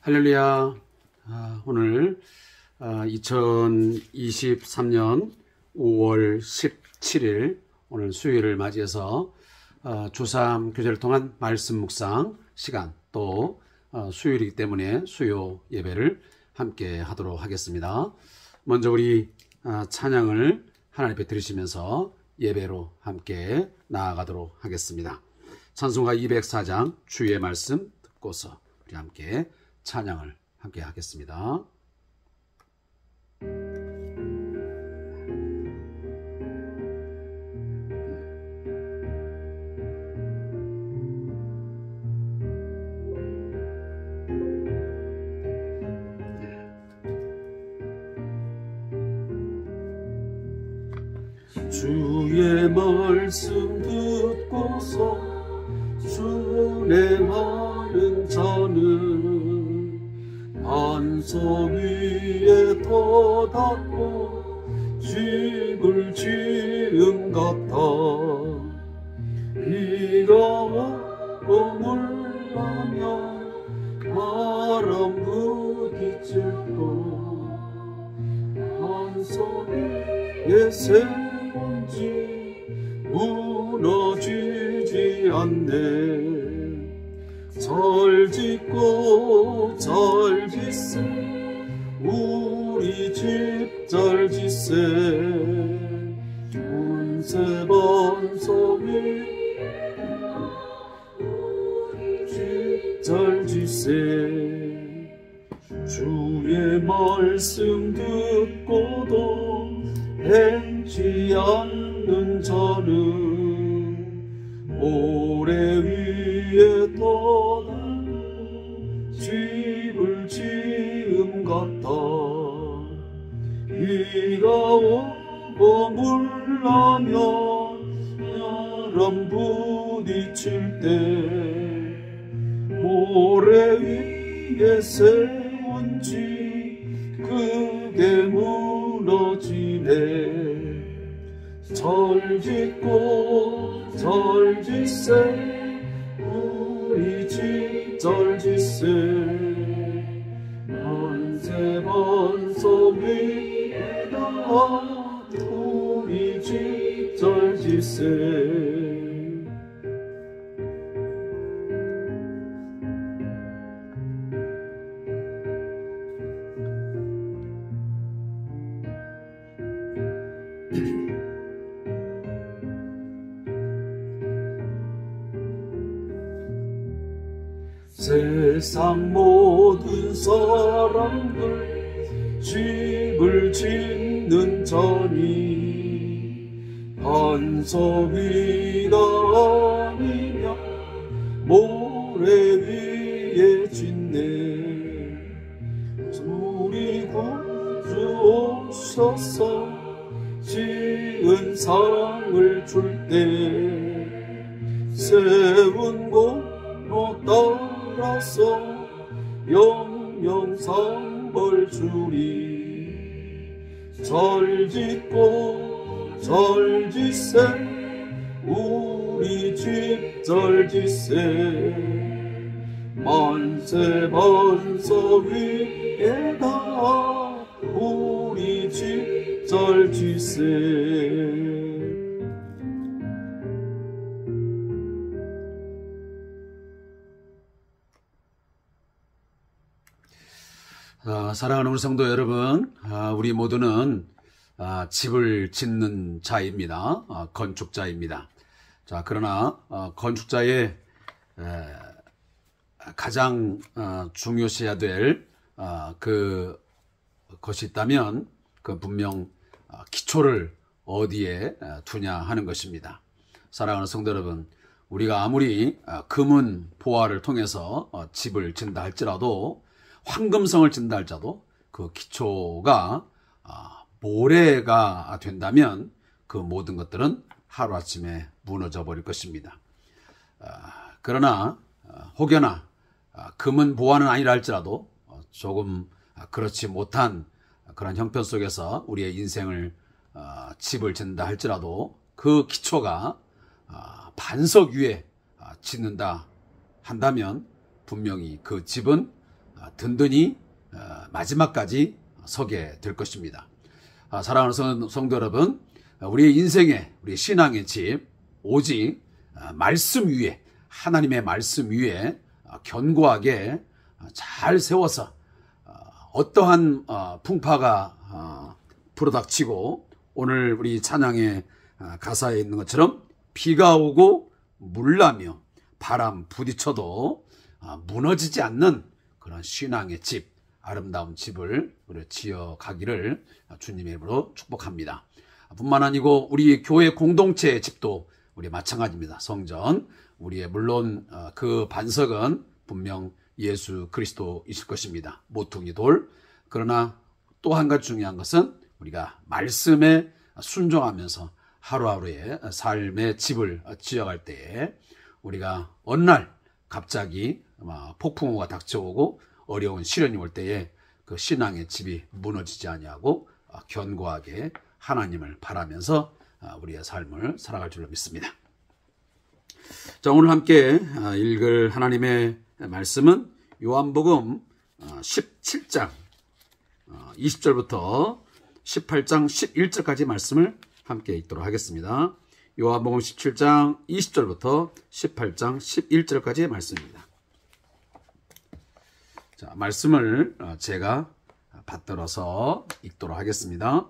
할렐루야. 오늘 2023년 5월 17일 오늘 수요일을 맞이해서 주3 교제를 통한 말씀 묵상 시간, 또 수요일이기 때문에 수요 예배를 함께 하도록 하겠습니다. 먼저 우리 찬양을 하나님 앞에 드리시면서 예배로 함께 나아가도록 하겠습니다. 찬송가 204장 주의 말씀 듣고서 우리 함께 찬양을 함께 하겠습니다. 주의 말씀 듣고서 순행하는 자는 반석 위에 터닫고 집을 지은 같아. 비가 오고 물나면 바람 부딪힐도 반석 위에 세운 집 무너지지 않네. 잘 짓고 잘 짓세 우리 집 잘 짓세. 온세 반석 위에 우리 집 잘 짓세. 주의 말씀 듣고도 행치 않는 자는 모래 위에 떠다니는 집을 지은 같아. 비가 오고 물나면 바람 부딪힐 때 모래 위에 세운 집 크게 무너지네. 잘 짓고 잘 짓세 우리 집 잘 짓세. 만세 반석 위에다 우리 집 잘 짓세. 세상 모든 사람들 집을 짓는 자니 반석 위가 아니면 모래 위에 짓네. 우리 구주 오셔서 지은 상을 줄 때 세운 곳로 따라서 영영상벌 주리. 잘 짓고 잘 짓세 우리 집 잘 짓세. 만세 반석 위에다 우리 집 잘 짓세. 사랑하는 우리 성도 여러분, 우리 모두는 집을 짓는 자입니다. 건축자입니다. 자, 그러나 건축자의 가장 중요시해야 될 그것이 있다면 그 분명 기초를 어디에 두냐 하는 것입니다. 사랑하는 성도 여러분, 우리가 아무리 금은 보화를 통해서 집을 짓는다 할지라도, 황금성을 짓는다 할지라도 그 기초가 모래가 된다면 그 모든 것들은 하루아침에 무너져 버릴 것입니다. 그러나 혹여나 금은 보화는 아니라 할지라도 조금 그렇지 못한 그런 형편 속에서 우리의 인생을 집을 짓는다 할지라도 그 기초가 반석 위에 짓는다 한다면 분명히 그 집은 든든히 마지막까지 서게 될 것입니다. 사랑하는 성도 여러분, 우리의 인생의, 우리 신앙의 집 오직 말씀 위에, 하나님의 말씀 위에 견고하게 잘 세워서 어떠한 풍파가 불어닥치고 오늘 우리 찬양의 가사에 있는 것처럼 비가 오고 물나며 바람 부딪혀도 무너지지 않는 그런 신앙의 집, 아름다운 집을 우리 지어가기를 주님의 이름으로 축복합니다. 뿐만 아니고 우리 교회 공동체의 집도 우리 마찬가지입니다. 성전, 우리의 물론 그 반석은 분명 예수 그리스도이실 것입니다. 모퉁이 돌. 그러나 또 한 가지 중요한 것은 우리가 말씀에 순종하면서 하루하루의 삶의 집을 지어갈 때에 우리가 어느 날 갑자기 폭풍우가 닥쳐오고 어려운 시련이 올 때에 그 신앙의 집이 무너지지 아니하고 견고하게 하나님을 바라면서 우리의 삶을 살아갈 줄로 믿습니다. 자, 오늘 함께 읽을 하나님의 말씀은 요한복음 17장 20절부터 18장 11절까지 말씀을 함께 읽도록 하겠습니다. 요한복음 17장 20절부터 18장 11절까지의 말씀입니다. 자, 말씀을 제가 받들어서 읽도록 하겠습니다.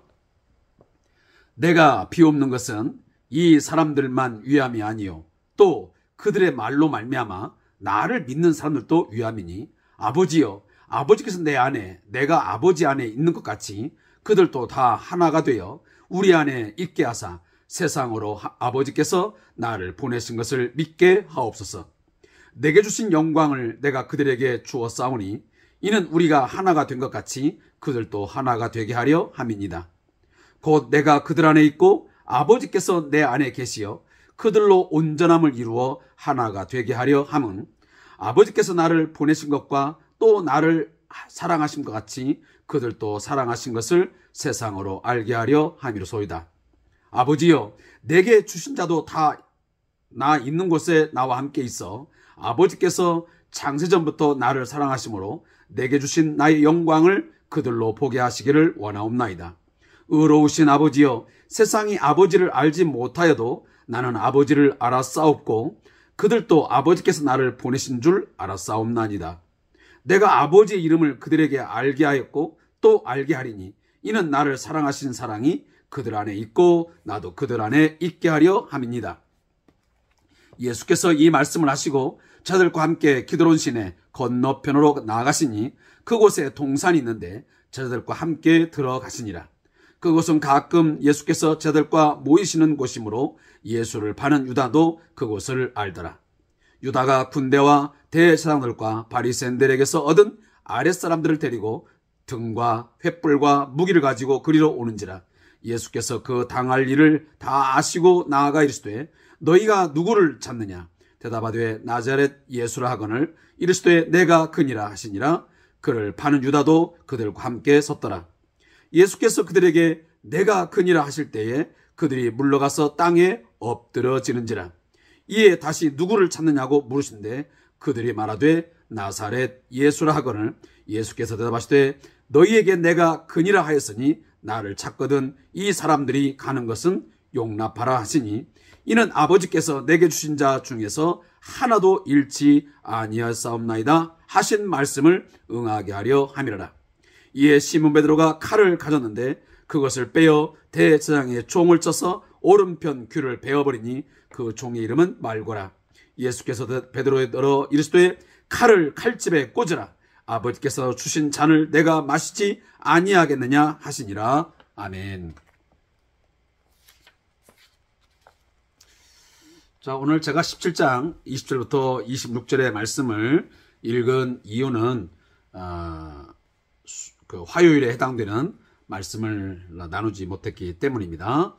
내가 비옵는 것은 이 사람들만 위함이 아니요 또 그들의 말로 말미암아 나를 믿는 사람들도 위함이니 아버지여, 아버지께서 내 안에 내가 아버지 안에 있는 것 같이 그들도 다 하나가 되어 우리 안에 있게 하사 세상으로 아버지께서 나를 보내신 것을 믿게 하옵소서. 내게 주신 영광을 내가 그들에게 주었사오니 이는 우리가 하나가 된 것 같이 그들도 하나가 되게 하려 함이니이다. 곧 내가 그들 안에 있고 아버지께서 내 안에 계시어 그들로 온전함을 이루어 하나가 되게 하려 함은 아버지께서 나를 보내신 것과 또 나를 사랑하신 것 같이 그들도 사랑하신 것을 세상으로 알게 하려 함이로소이다. 아버지여, 내게 주신 자도 다 나 있는 곳에 나와 함께 있어 아버지께서 창세전부터 나를 사랑하심으로 내게 주신 나의 영광을 그들로 보게 하시기를 원하옵나이다. 의로우신 아버지여, 세상이 아버지를 알지 못하여도 나는 아버지를 알았사옵고 그들도 아버지께서 나를 보내신 줄 알았사옵나이다. 내가 아버지의 이름을 그들에게 알게 하였고 또 알게 하리니 이는 나를 사랑하신 사랑이 그들 안에 있고 나도 그들 안에 있게 하려 함이니이다. 예수께서 이 말씀을 하시고 저들과 함께 기드론신의 건너편으로 나아가시니 그곳에 동산이 있는데 저들과 함께 들어가시니라. 그곳은 가끔 예수께서 저들과 모이시는 곳이므로 예수를 파는 유다도 그곳을 알더라. 유다가 군대와 대제사장들과 바리새인들에게서 얻은 아랫사람들을 데리고 등과 횃불과 무기를 가지고 그리로 오는지라. 예수께서 그 당할 일을 다 아시고 나아가 이르시되 너희가 누구를 찾느냐? 대답하되 나자렛 예수라 하거늘 이르시되 내가 그니라 하시니라. 그를 파는 유다도 그들과 함께 섰더라. 예수께서 그들에게 내가 그니라 하실 때에 그들이 물러가서 땅에 엎드러지는지라. 이에 다시 누구를 찾느냐고 물으신데 그들이 말하되 나사렛 예수라 하거늘 예수께서 대답하시되 너희에게 내가 그니라 하였으니 나를 찾거든 이 사람들이 가는 것은 용납하라 하시니 이는 아버지께서 내게 주신 자 중에서 하나도 잃지 아니하사옵나이다 하신 말씀을 응하게 하려 함이라. 이에 시몬 베드로가 칼을 가졌는데 그것을 빼어 대제사장의 종을 쳐서 오른편 귀를 베어버리니 그 종의 이름은 말고라. 예수께서 베드로에 들어 이르시되 칼을 칼집에 꽂으라. 아버지께서 주신 잔을 내가 마시지 아니하겠느냐 하시니라. 아멘. 자, 오늘 제가 17장 20절부터 26절의 말씀을 읽은 이유는 그 화요일에 해당되는 말씀을 나누지 못했기 때문입니다.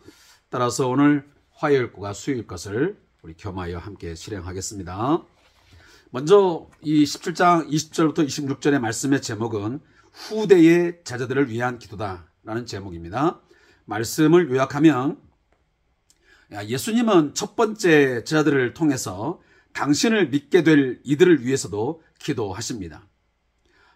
따라서 오늘 화요일 것과 수요일 것을 우리 겸하여 함께 실행하겠습니다. 먼저 이 17장 20절부터 26절의 말씀의 제목은 후대의 제자들을 위한 기도다라는 제목입니다. 말씀을 요약하면 예수님은 첫 번째 제자들을 통해서 당신을 믿게 될 이들을 위해서도 기도하십니다.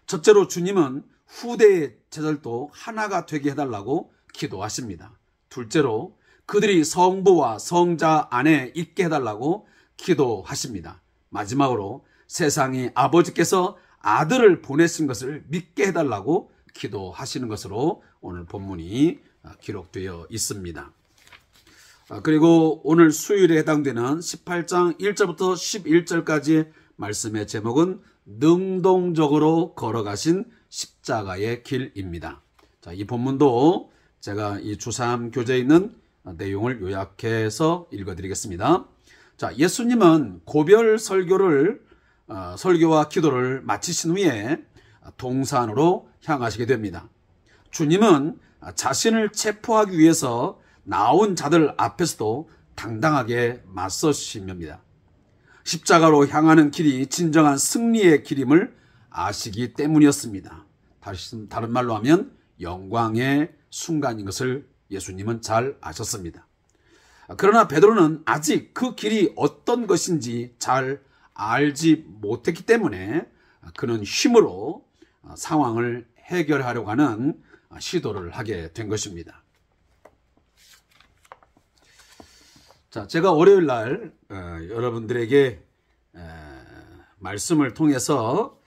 첫째로 주님은 후대의 제자들도 하나가 되게 해달라고 기도하십니다. 둘째로 그들이 성부와 성자 안에 있게 해달라고 기도하십니다. 마지막으로 세상이 아버지께서 아들을 보내신 것을 믿게 해달라고 기도하시는 것으로 오늘 본문이 기록되어 있습니다. 그리고 오늘 수요일에 해당되는 18장 1절부터 11절까지 말씀의 제목은 능동적으로 걸어가신 십자가의 길입니다. 자, 이 본문도 제가 이 주3 교재에 있는 내용을 요약해서 읽어드리겠습니다. 자, 예수님은 고별 설교와 기도를 마치신 후에 동산으로 향하시게 됩니다. 주님은 자신을 체포하기 위해서 나온 자들 앞에서도 당당하게 맞서십니다. 십자가로 향하는 길이 진정한 승리의 길임을 아시기 때문이었습니다. 다른 말로 하면 영광의 순간인 것을 예수님은 잘 아셨습니다. 그러나 베드로는 아직 그 길이 어떤 것인지 잘 알지 못했기 때문에 그는 힘으로 상황을 해결하려고 하는 시도를 하게 된 것입니다. 자, 제가 월요일 날 여러분들에게 말씀을 통해서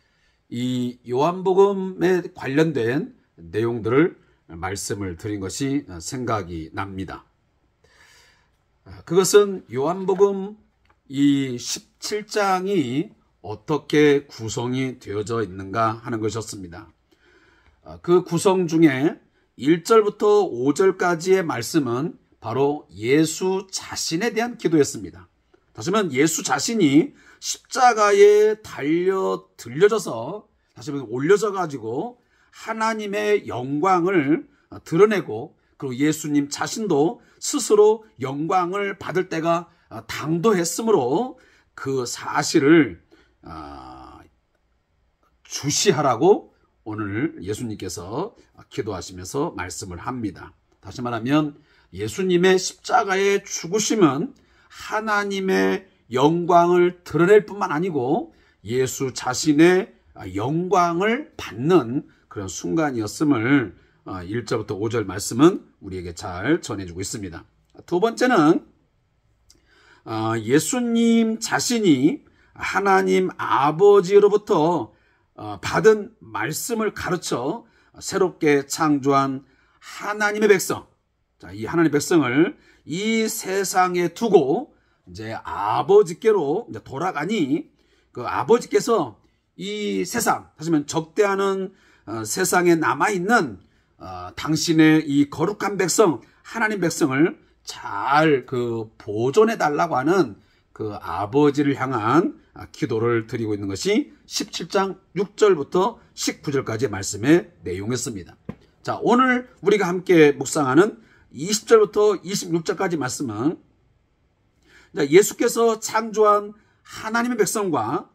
이 요한복음에 관련된 내용들을 말씀을 드린 것이 생각이 납니다. 그것은 요한복음 이 17장이 어떻게 구성이 되어져 있는가 하는 것이었습니다. 그 구성 중에 1절부터 5절까지의 말씀은 바로 예수 자신에 대한 기도였습니다. 다시 말하면 예수 자신이 십자가에 들려져서 다시 말하면 올려져 가지고 하나님의 영광을 드러내고, 그리고 예수님 자신도 스스로 영광을 받을 때가 당도했으므로 그 사실을 주시하라고 오늘 예수님께서 기도하시면서 말씀을 합니다. 다시 말하면 예수님의 십자가의 죽으심은 하나님의 영광을 드러낼 뿐만 아니고 예수 자신의 영광을 받는 그런 순간이었음을 1절부터 5절 말씀은 우리에게 잘 전해주고 있습니다. 두 번째는 예수님 자신이 하나님 아버지로부터 받은 말씀을 가르쳐 새롭게 창조한 하나님의 백성, 자, 이 하나님의 백성을 이 세상에 두고 이제 아버지께로 이제 돌아가니 그 아버지께서 이 세상, 다시 말하면 적대하는 세상에 남아있는 당신의 이 거룩한 백성, 하나님 백성을 잘 보존해 달라고 하는 그 아버지를 향한 기도를 드리고 있는 것이 17장 6절부터 19절까지의 말씀의 내용이었습니다. 자, 오늘 우리가 함께 묵상하는 20절부터 26절까지 말씀은 예수께서 창조한 하나님의 백성과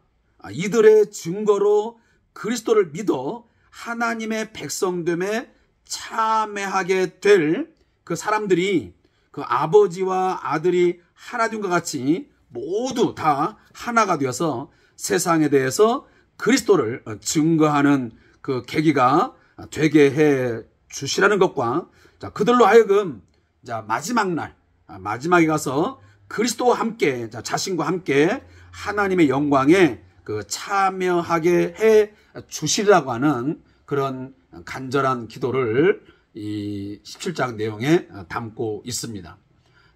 이들의 증거로 그리스도를 믿어 하나님의 백성됨에 참여하게 될 그 사람들이 그 아버지와 아들이 하나됨과 같이 모두 다 하나가 되어서 세상에 대해서 그리스도를 증거하는 그 계기가 되게 해 주시라는 것과, 자, 그들로 하여금 마지막 날, 마지막에 가서 그리스도와 함께, 자신과 함께 하나님의 영광에 참여하게 해 주시라고 하는 그런 간절한 기도를 이 17장 내용에 담고 있습니다.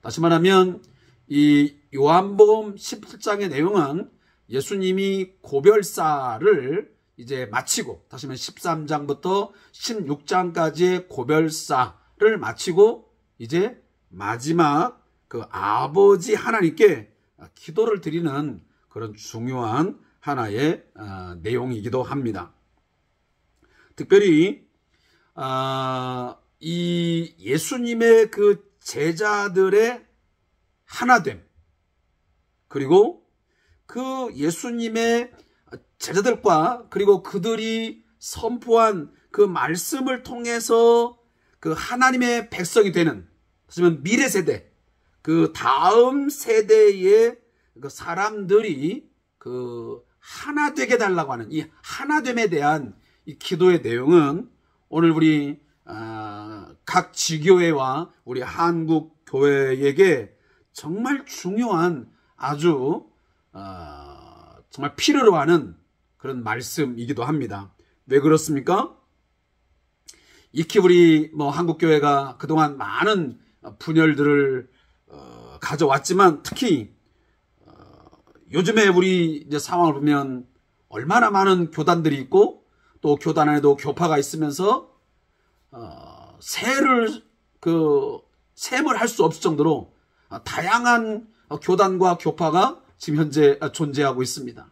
다시 말하면 이 요한복음 17장의 내용은 예수님이 고별사를 이제 마치고, 다시 말하면 13장부터 16장까지의 고별사를 마치고 이제 마지막 그 아버지 하나님께 기도를 드리는 그런 중요한 하나의 내용이기도 합니다. 특별히 이 예수님의 그 제자들의 하나됨, 그리고 그 예수님의 제자들과 그리고 그들이 선포한 그 말씀을 통해서 그 하나님의 백성이 되는, 하지만 미래 세대, 그 다음 세대의 그 사람들이 그 하나 되게 달라고 하는 이 하나됨에 대한 이 기도의 내용은 오늘 우리 각 지교회와 우리 한국 교회에게 정말 중요한 아주 정말 필요로 하는 그런 말씀이기도 합니다. 왜 그렇습니까? 익히 우리 한국 교회가 그동안 많은 분열들을 가져왔지만 특히 요즘에 우리 이제 상황을 보면 얼마나 많은 교단들이 있고 또 교단 안에도 교파가 있으면서 셈을 할 수 없을 정도로 다양한 교단과 교파가 지금 현재 존재하고 있습니다.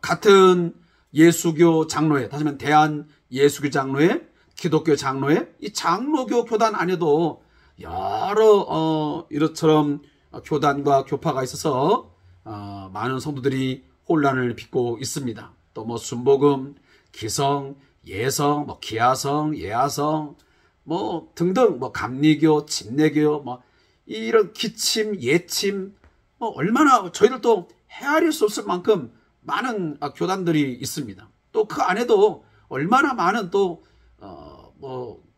같은 예수교 장로회, 다시 말하면 대한 예수교 장로회, 기독교 장로회, 이 장로교 교단 안에도 여러 이렇처럼 교단과 교파가 있어서 많은 성도들이 혼란을 빚고 있습니다. 또 순복음, 기성, 예성, 기아성, 예아성, 등등, 감리교, 진례교, 이런 기침, 예침, 얼마나 저희들도 헤아릴 수 없을 만큼 많은 교단들이 있습니다. 또 그 안에도 얼마나 많은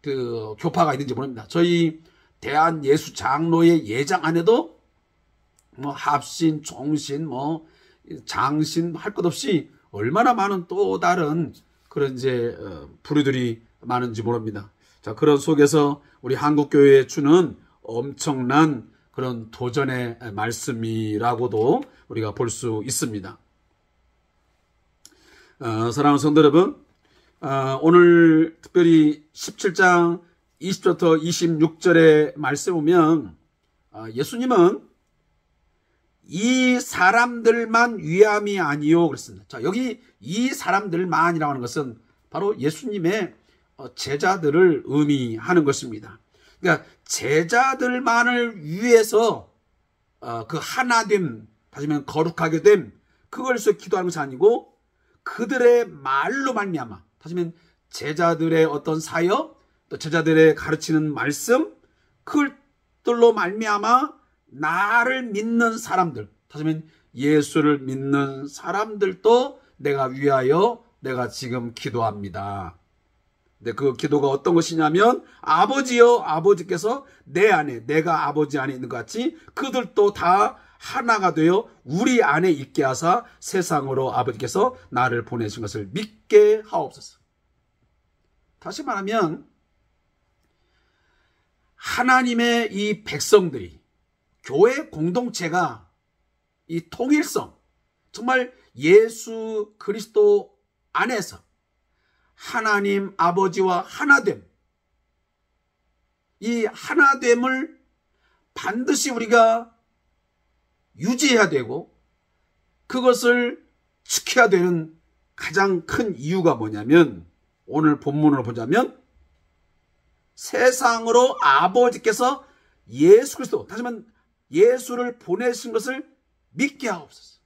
그 교파가 있는지 모릅니다. 저희 대한 예수 장로의 예장 안에도 합신, 종신, 장신 할 것 없이 얼마나 많은 또 다른 그런 이제 부류들이 많은지 모릅니다. 자, 그런 속에서 우리 한국교회에 주는 엄청난 그런 도전의 말씀이라고도 우리가 볼 수 있습니다. 사랑하는 성도 여러분, 오늘 특별히 17장 20절부터 26절의 말씀 보면 예수님은 이 사람들만 위함이 아니요 그랬습니다. 자, 여기 이 사람들만이라고 하는 것은 바로 예수님의 제자들을 의미하는 것입니다. 그러니까 제자들만을 위해서 그 하나됨, 다시 말하면 거룩하게 됨, 그걸 위해서 기도하는 것이 아니고 그들의 말로 말미암아, 다시 말하면 제자들의 어떤 사역, 또 제자들의 가르치는 말씀, 그들로 말미암아 나를 믿는 사람들, 다시 말하면 예수를 믿는 사람들도 내가 위하여 내가 지금 기도합니다. 근데 그 기도가 어떤 것이냐면 아버지여, 아버지께서 내 안에, 내가 아버지 안에 있는 것 같이 그들도 다 하나가 되어 우리 안에 있게 하사 세상으로 아버지께서 나를 보내신 것을 믿게 하옵소서. 다시 말하면 하나님의 이 백성들이, 교회 공동체가 이 통일성, 정말 예수 그리스도 안에서 하나님 아버지와 하나됨, 이 하나됨을 반드시 우리가 유지해야 되고 그것을 지켜야 되는 가장 큰 이유가 뭐냐면, 오늘 본문으로 보자면 세상으로 아버지께서 예수 그리스도, 다시 말하면 예수를 보내신 것을 믿게 하옵소서.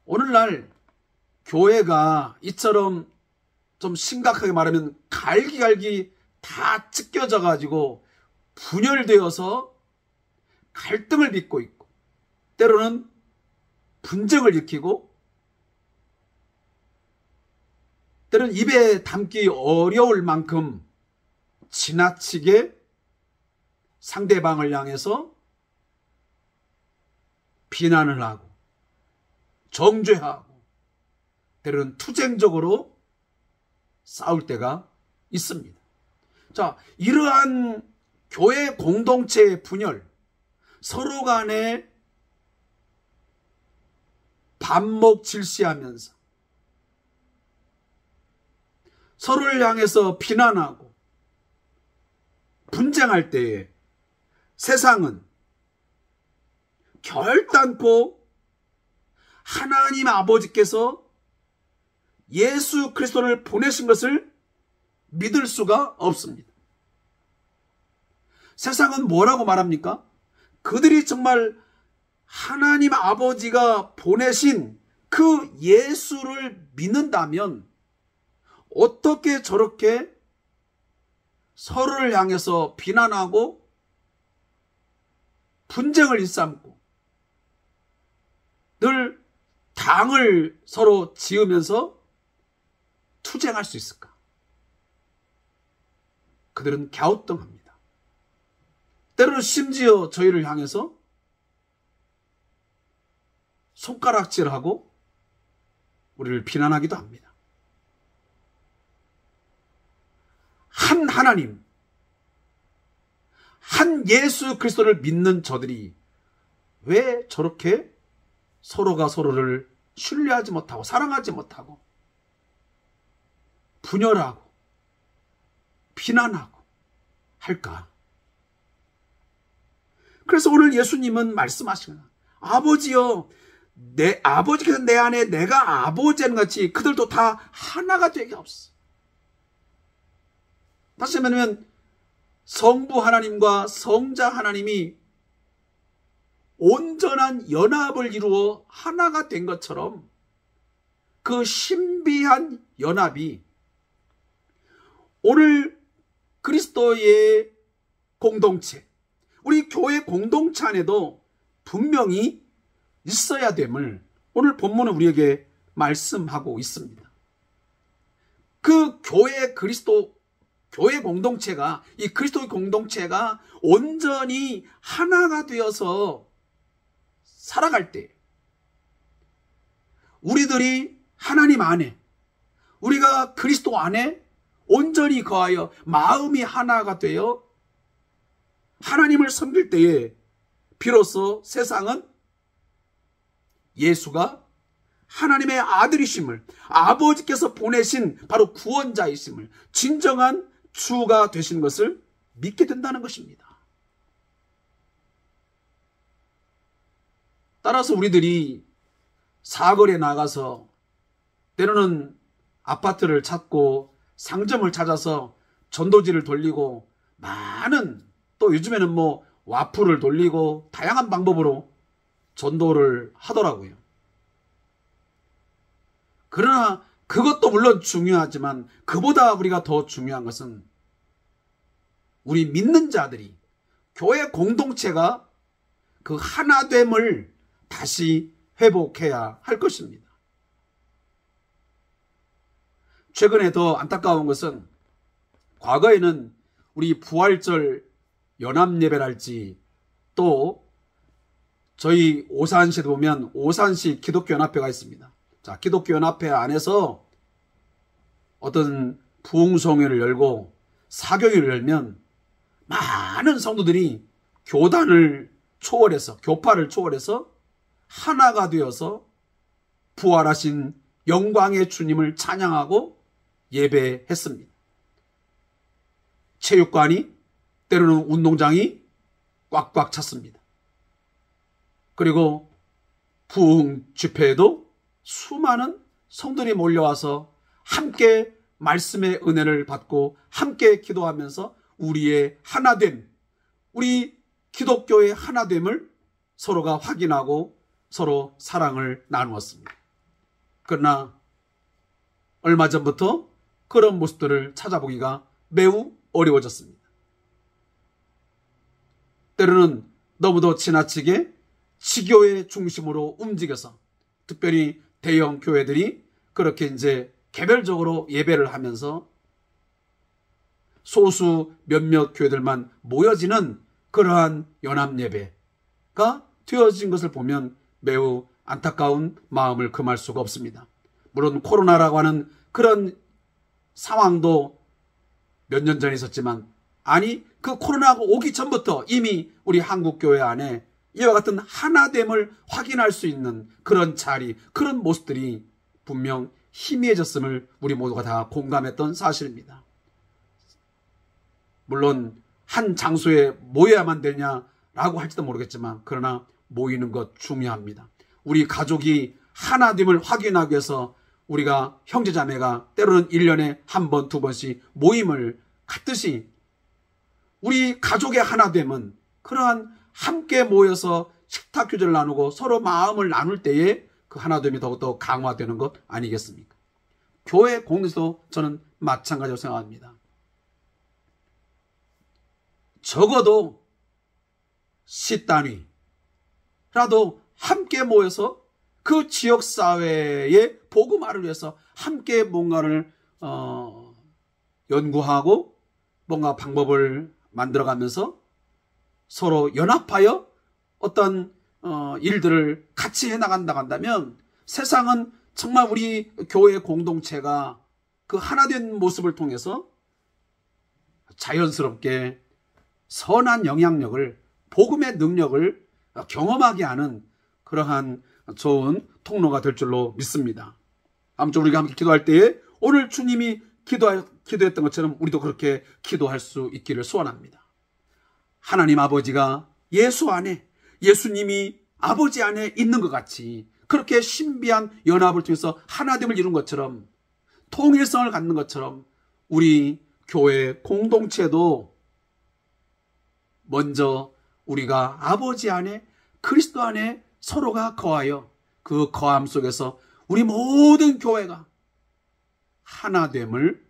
오늘날 교회가 이처럼 좀 심각하게 말하면 갈기갈기 다 찢겨져 가지고 분열되어서 갈등을 빚고 있고 때로는 분쟁을 일으키고 때로는 입에 담기 어려울 만큼 지나치게 상대방을 향해서 비난을 하고 정죄하고 때로는 투쟁적으로 싸울 때가 있습니다. 자, 이러한 교회 공동체의 분열, 서로 간에 반목 질시하면서 서로를 향해서 비난하고 분쟁할 때에 세상은 결단코 하나님 아버지께서 예수 그리스도를 보내신 것을 믿을 수가 없습니다. 세상은 뭐라고 말합니까? 그들이 정말 하나님 아버지가 보내신 그 예수를 믿는다면 어떻게 저렇게 서로를 향해서 비난하고 분쟁을 일삼고 늘 당을 서로 지으면서 투쟁할 수 있을까? 그들은 갸우뚱합니다. 때로는 심지어 저희를 향해서 손가락질하고 우리를 비난하기도 합니다. 한 하나님, 한 예수 그리스도를 믿는 저들이 왜 저렇게 서로가 서로를 신뢰하지 못하고 사랑하지 못하고 분열하고 비난하고 할까? 그래서 오늘 예수님은 말씀하시거나 아버지여, 내 아버지께서 내 안에 내가 아버지인 같이 그들도 다 하나가 되게 없어. 다시 말하면 성부 하나님과 성자 하나님이 온전한 연합을 이루어 하나가 된 것처럼 그 신비한 연합이 오늘 그리스도의 공동체, 우리 교회 공동체 안에도 분명히 있어야 됨을 오늘 본문은 우리에게 말씀하고 있습니다. 그 교회 공동체가, 이 그리스도의 공동체가 온전히 하나가 되어서 살아갈 때 우리들이 하나님 안에, 우리가 그리스도 안에 온전히 거하여 마음이 하나가 되어 하나님을 섬길 때에 비로소 세상은 예수가 하나님의 아들이심을, 아버지께서 보내신 바로 구원자이심을, 진정한 주가 되신 것을 믿게 된다는 것입니다. 따라서 우리들이 사거리에 나가서 때로는 아파트를 찾고 상점을 찾아서 전도지를 돌리고 많은, 또 요즘에는 뭐 와플을 돌리고 다양한 방법으로 전도를 하더라고요. 그러나 그것도 물론 중요하지만 그보다 우리가 더 중요한 것은 우리 믿는 자들이, 교회 공동체가 그 하나됨을 다시 회복해야 할 것입니다. 최근에 더 안타까운 것은 과거에는 우리 부활절 연합예배랄지, 또 저희 오산시에 보면 오산시 기독교연합회가 있습니다. 자, 기독교연합회 안에서 어떤 부흥성회를 열고 사교회를 열면 많은 성도들이 교단을 초월해서, 교파를 초월해서 하나가 되어서 부활하신 영광의 주님을 찬양하고 예배했습니다. 체육관이, 때로는 운동장이 꽉꽉 찼습니다. 그리고 부흥 집회에도 수많은 성도들이 몰려와서 함께 말씀의 은혜를 받고 함께 기도하면서 우리의 하나됨, 우리 기독교의 하나됨을 서로가 확인하고 서로 사랑을 나누었습니다. 그러나 얼마 전부터 그런 모습들을 찾아보기가 매우 어려워졌습니다. 때로는 너무도 지나치게 지교회 중심으로 움직여서, 특별히 대형 교회들이 그렇게 이제 개별적으로 예배를 하면서 소수 몇몇 교회들만 모여지는 그러한 연합 예배가 되어진 것을 보면 매우 안타까운 마음을 금할 수가 없습니다. 물론 코로나라고 하는 그런 상황도 몇 년 전에 있었지만, 아니 그 코로나가 오기 전부터 이미 우리 한국교회 안에 이와 같은 하나됨을 확인할 수 있는 그런 자리, 그런 모습들이 분명 희미해졌음을 우리 모두가 다 공감했던 사실입니다. 물론 한 장소에 모여야만 되냐라고 할지도 모르겠지만, 그러나 모이는 것 중요합니다. 우리 가족이 하나됨을 확인하기 위해서 우리가 형제자매가 때로는 1년에 한 번, 두 번씩 모임을 갖듯이 우리 가족의 하나됨은 그러한 함께 모여서 식탁 교제를 나누고 서로 마음을 나눌 때에 그 하나됨이 더욱더 강화되는 것 아니겠습니까? 교회 공동체도 저는 마찬가지로 생각합니다. 적어도 10단위라도 함께 모여서 그 지역사회의 복음화를 위해서 함께 뭔가를 연구하고 뭔가 방법을 만들어가면서 서로 연합하여 어떤 일들을 같이 해나간다고 한다면 세상은 정말 우리 교회 공동체가 그 하나된 모습을 통해서 자연스럽게 선한 영향력을, 복음의 능력을 경험하게 하는 그러한 좋은 통로가 될 줄로 믿습니다. 아무쪼록 우리가 함께 기도할 때에 오늘 주님이 기도했던 것처럼 우리도 그렇게 기도할 수 있기를 소원합니다. 하나님 아버지가 예수 안에, 예수님이 아버지 안에 있는 것 같이 그렇게 신비한 연합을 통해서 하나됨을 이룬 것처럼, 통일성을 갖는 것처럼 우리 교회 공동체도 먼저 우리가 아버지 안에, 그리스도 안에 서로가 거하여 그 거함 속에서 우리 모든 교회가 하나됨을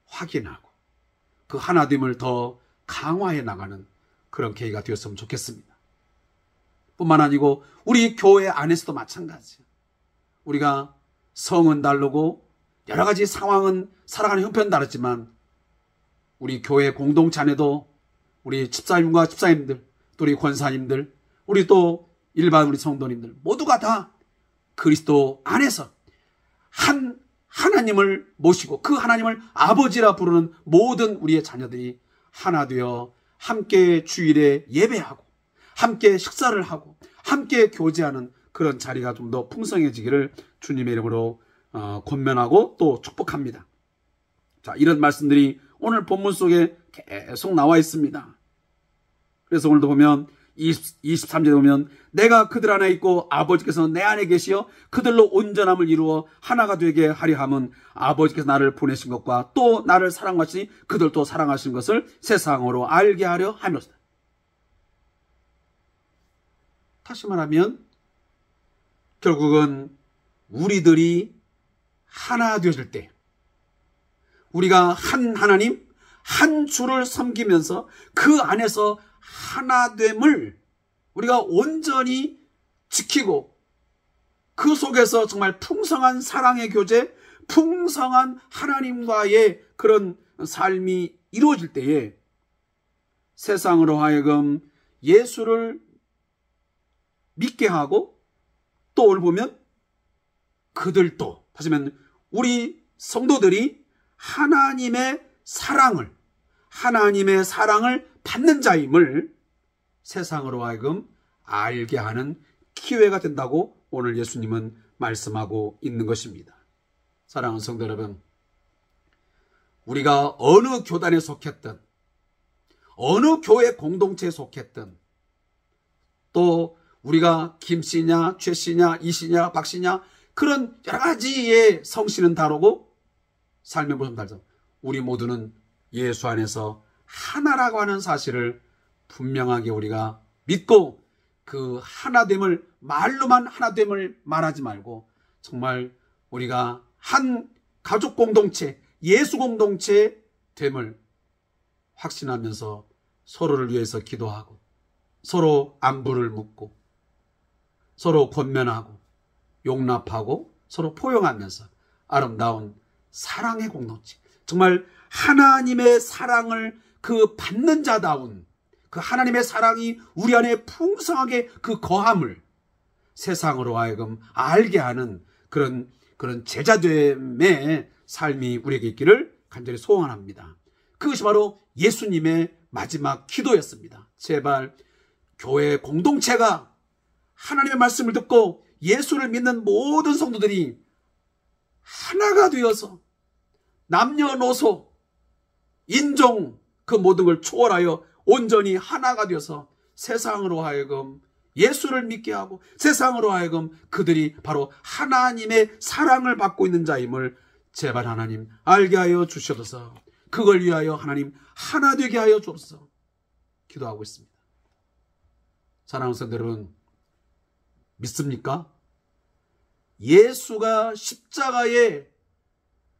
확인하고 그 하나됨을 더 강화해 나가는 그런 계기가 되었으면 좋겠습니다. 뿐만 아니고 우리 교회 안에서도 마찬가지예요. 우리가 성은 다르고 여러 가지 상황은 살아가는 형편은 다르지만 우리 교회 공동체 안에도 우리 집사님과 집사님들, 또 우리 권사님들, 우리 또 일반 우리 성도님들 모두가 다 그리스도 안에서 한 하나님을 모시고 그 하나님을 아버지라 부르는 모든 우리의 자녀들이 하나 되어 함께 주일에 예배하고 함께 식사를 하고 함께 교제하는 그런 자리가 좀 더 풍성해지기를 주님의 이름으로 권면하고 또 축복합니다. 자, 이런 말씀들이 오늘 본문 속에 계속 나와 있습니다. 그래서 오늘도 보면 23절에 보면 내가 그들 안에 있고 아버지께서 내 안에 계시어 그들로 온전함을 이루어 하나가 되게 하려 함은 아버지께서 나를 보내신 것과 또 나를 사랑하시니 그들도 사랑하신 것을 세상으로 알게 하려 함이로다. 다시 말하면 결국은 우리들이 하나 되어질 때 우리가 한 하나님, 한 주를 섬기면서 그 안에서 하나됨을 우리가 온전히 지키고 그 속에서 정말 풍성한 사랑의 교제, 풍성한 하나님과의 그런 삶이 이루어질 때에 세상으로 하여금 예수를 믿게 하고 또 오늘 보면 그들도, 다시 말하면 우리 성도들이 하나님의 사랑을 받는 자임을 세상으로 하여금 알게 하는 기회가 된다고 오늘 예수님은 말씀하고 있는 것입니다. 사랑하는 성도 여러분, 우리가 어느 교단에 속했든 어느 교회 공동체에 속했든 또 우리가 김씨냐 최씨냐 이씨냐 박씨냐 그런 여러 가지의 성씨는 다르고 삶의 모습은 다르죠. 우리 모두는 예수 안에서 하나라고 하는 사실을 분명하게 우리가 믿고 그 하나됨을, 말로만 하나됨을 말하지 말고 정말 우리가 한 가족 공동체, 예수 공동체 됨을 확신하면서 서로를 위해서 기도하고 서로 안부를 묻고 서로 권면하고 용납하고 서로 포용하면서 아름다운 사랑의 공동체, 정말 하나님의 사랑을 그 받는 자다운 그 하나님의 사랑이 우리 안에 풍성하게 그 거함을 세상으로 하여금 알게 하는 그런 제자됨의 삶이 우리에게 있기를 간절히 소원합니다. 그것이 바로 예수님의 마지막 기도였습니다. 제발 교회 공동체가 하나님의 말씀을 듣고 예수를 믿는 모든 성도들이 하나가 되어서 남녀노소, 인종 그 모든 걸 초월하여 온전히 하나가 되어서 세상으로 하여금 예수를 믿게 하고 세상으로 하여금 그들이 바로 하나님의 사랑을 받고 있는 자임을 제발 하나님 알게 하여 주시옵소서. 그걸 위하여 하나님 하나 되게 하여 주옵소서. 기도하고 있습니다. 사랑하는 성도 여러분, 믿습니까? 예수가 십자가에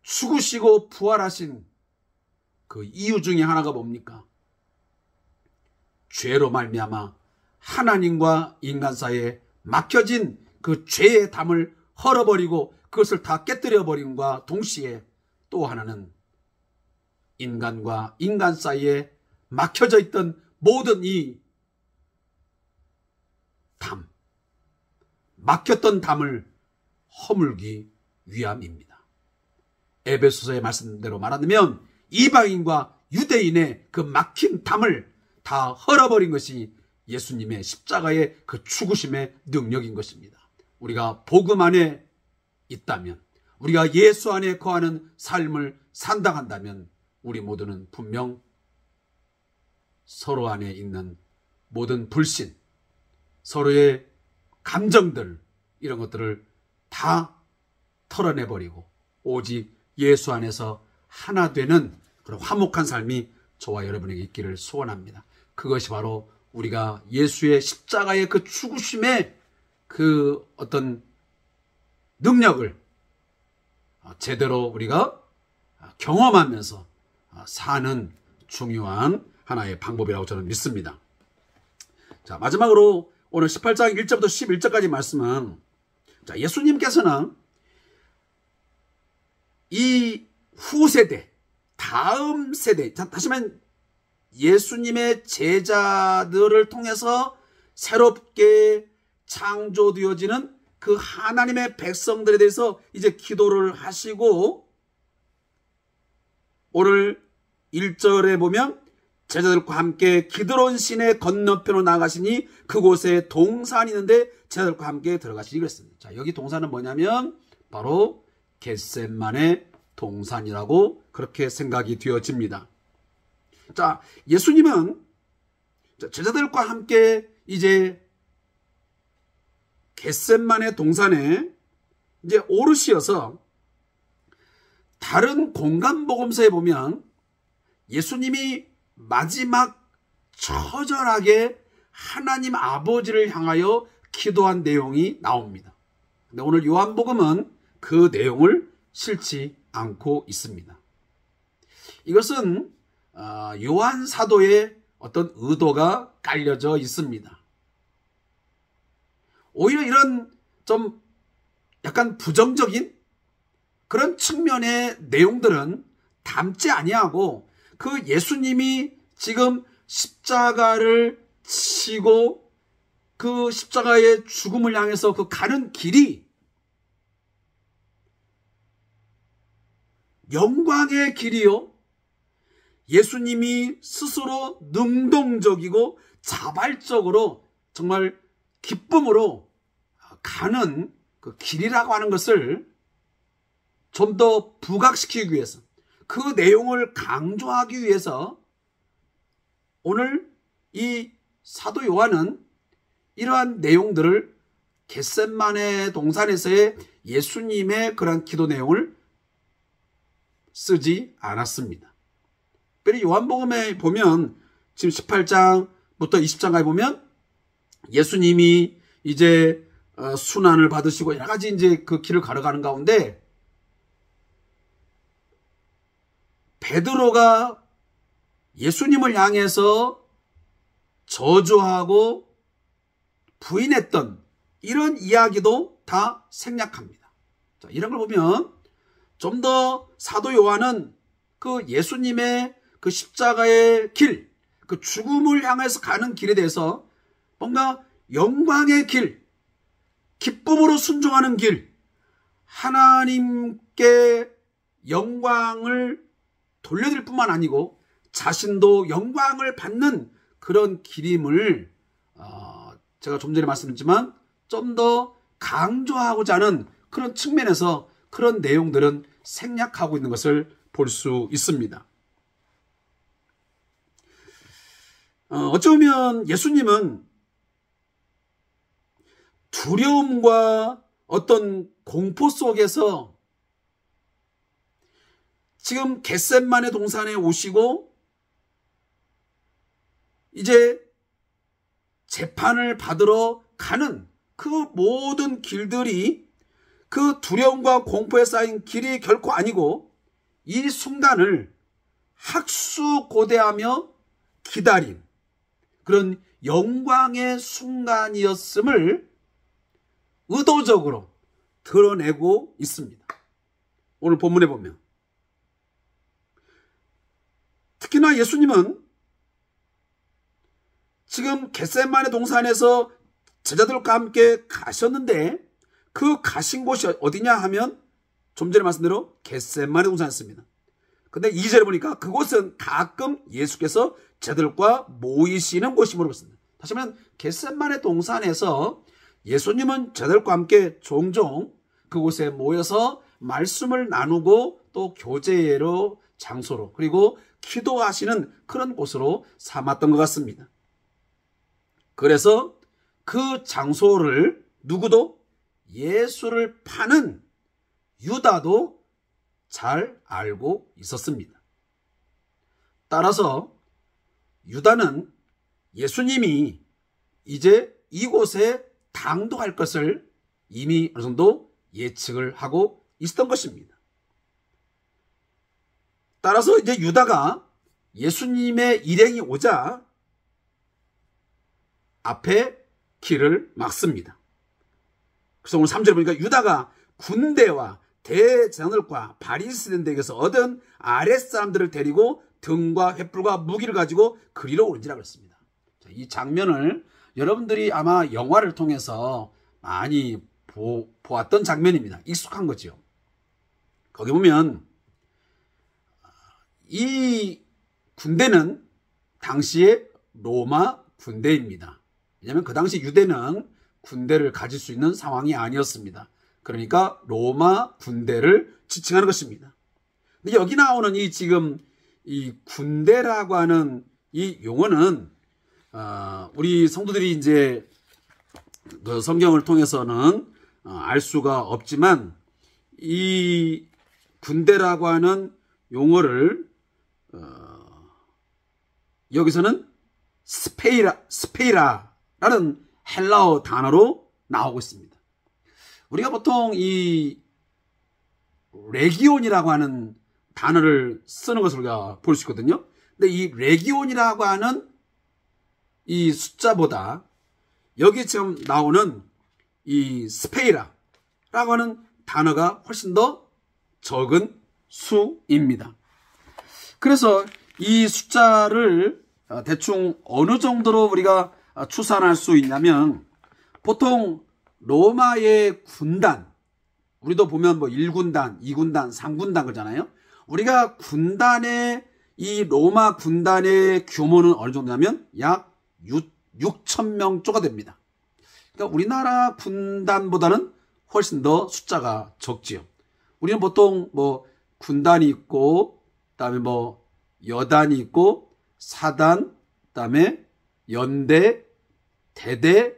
죽으시고 부활하신 그 이유 중에 하나가 뭡니까? 죄로 말미암아 하나님과 인간 사이에 막혀진 그 죄의 담을 헐어버리고 그것을 다 깨뜨려버림과 동시에 또 하나는 인간과 인간 사이에 막혀져 있던 모든 이 담, 막혔던 담을 허물기 위함입니다. 에베소서의 말씀대로 말하면 이방인과 유대인의 그 막힌 담을 다 헐어버린 것이 예수님의 십자가의 그 죽으심의 능력인 것입니다. 우리가 복음 안에 있다면, 우리가 예수 안에 거하는 삶을 산다한다면 우리 모두는 분명 서로 안에 있는 모든 불신, 서로의 감정들, 이런 것들을 다 털어내버리고 오직 예수 안에서 하나 되는 그런 화목한 삶이 저와 여러분에게 있기를 소원합니다. 그것이 바로 우리가 예수의 십자가의 그 죽으심의 그 어떤 능력을 제대로 우리가 경험하면서 사는 중요한 하나의 방법이라고 저는 믿습니다. 자, 마지막으로 오늘 18장 1절부터 11절까지 말씀은, 자, 예수님께서는 이 후세대, 다음 세대, 다시 말하면 예수님의 제자들을 통해서 새롭게 창조되어지는 그 하나님의 백성들에 대해서 이제 기도를 하시고, 오늘 1절에 보면 제자들과 함께 기드론 시내 건너편으로 나가시니 그곳에 동산이 있는데 제자들과 함께 들어가시니 그랬습니다. 자, 여기 동산은 뭐냐면 바로 겟셋만의 동산이라고 그렇게 생각이 되어집니다. 자, 예수님은 제자들과 함께 이제 겟셋만의 동산에 이제 오르시어서, 다른 공간 복음서에 보면 예수님이 마지막 처절하게 하나님 아버지를 향하여 기도한 내용이 나옵니다. 근데 오늘 요한복음은 그 내용을 실지 않고 있습니다. 이것은 요한 사도의 어떤 의도가 깔려져 있습니다. 오히려 이런 좀 약간 부정적인 그런 측면의 내용들은 담지 아니하고, 그 예수님이 지금 십자가를 치고 그 십자가의 죽음을 향해서 그 가는 길이 영광의 길이요, 예수님이 스스로 능동적이고 자발적으로 정말 기쁨으로 가는 그 길이라고 하는 것을 좀 더 부각시키기 위해서, 그 내용을 강조하기 위해서 오늘 이 사도 요한은 이러한 내용들을 겟셋만의 동산에서의 예수님의 그런 기도 내용을 쓰지 않았습니다. 특별히 요한복음에 보면 지금 18장부터 20장까지 보면 예수님이 이제 순환을 받으시고 여러 가지 이제 그 길을 걸어가는 가운데 베드로가 예수님을 향해서 저주하고 부인했던 이런 이야기도 다 생략합니다. 자, 이런 걸 보면 좀 더 사도 요한은 그 예수님의 그 십자가의 길, 그 죽음을 향해서 가는 길에 대해서 뭔가 영광의 길, 기쁨으로 순종하는 길, 하나님께 영광을 돌려드릴 뿐만 아니고 자신도 영광을 받는 그런 길임을 제가 좀 전에 말씀드렸지만 좀 더 강조하고자 하는 그런 측면에서 그런 내용들은 생략하고 있는 것을 볼 수 있습니다. 어쩌면 예수님은 두려움과 어떤 공포 속에서 지금 겟셋만의 동산에 오시고 이제 재판을 받으러 가는 그 모든 길들이 그 두려움과 공포에 쌓인 길이 결코 아니고 이 순간을 학수고대하며 기다린 그런 영광의 순간이었음을 의도적으로 드러내고 있습니다. 오늘 본문에 보면 특히나 예수님은 지금 겟세마네 동산에서 제자들과 함께 가셨는데 그 가신 곳이 어디냐 하면 좀 전에 말씀대로 겟세마네 동산이었습니다. 근데 2절에 보니까 그곳은 가끔 예수께서 제자들과 모이시는 곳임으로 봤습니다. 다시 말하면 겟세마네 동산에서 예수님은 제자들과 함께 종종 그곳에 모여서 말씀을 나누고 또 교제로 장소로 그리고 기도하시는 그런 곳으로 삼았던 것 같습니다. 그래서 그 장소를 누구도 예수를 파는 유다도 잘 알고 있었습니다. 따라서 유다는 예수님이 이제 이곳에 당도할 것을 이미 어느 정도 예측을 하고 있었던 것입니다. 따라서 이제 유다가 예수님의 일행이 오자 앞에 길을 막습니다. 그래서 오늘 3절에 보니까 유다가 군대와 대제사장들과 바리새인들에게서 얻은 아랫사람들을 데리고 등과 횃불과 무기를 가지고 그리로 오른지라 그랬습니다. 이 장면을 여러분들이 아마 영화를 통해서 많이 보았던 장면입니다. 익숙한 거죠. 거기 보면 이 군대는 당시의 로마 군대입니다. 왜냐하면 그 당시 유대는 군대를 가질 수 있는 상황이 아니었습니다. 그러니까 로마 군대를 지칭하는 것입니다. 근데 여기 나오는 이 지금 이 군대라고 하는 이 용어는 우리 성도들이 이제 그 성경을 통해서는 알 수가 없지만 이 군대라고 하는 용어를 여기서는 스페이라라는 헬라어 단어로 나오고 있습니다. 우리가 보통 이 레기온이라고 하는 단어를 쓰는 것을 우리가 볼 수 있거든요. 근데 이 레기온이라고 하는 이 숫자보다 여기 지금 나오는 이 스페이라라고 하는 단어가 훨씬 더 적은 수입니다. 그래서 이 숫자를 대충 어느 정도로 우리가 추산할 수 있냐면 보통 로마의 군단, 우리도 보면 뭐 1군단, 2군단, 3군단 그러잖아요. 우리가 군단의 이 로마 군단의 규모는 어느 정도냐면 약 6,000명 쪼가 됩니다. 그러니까 우리나라 군단보다는 훨씬 더 숫자가 적지요. 우리는 보통 뭐 군단이 있고 그다음에 뭐 여단이 있고 사단, 그다음에 연대, 대대,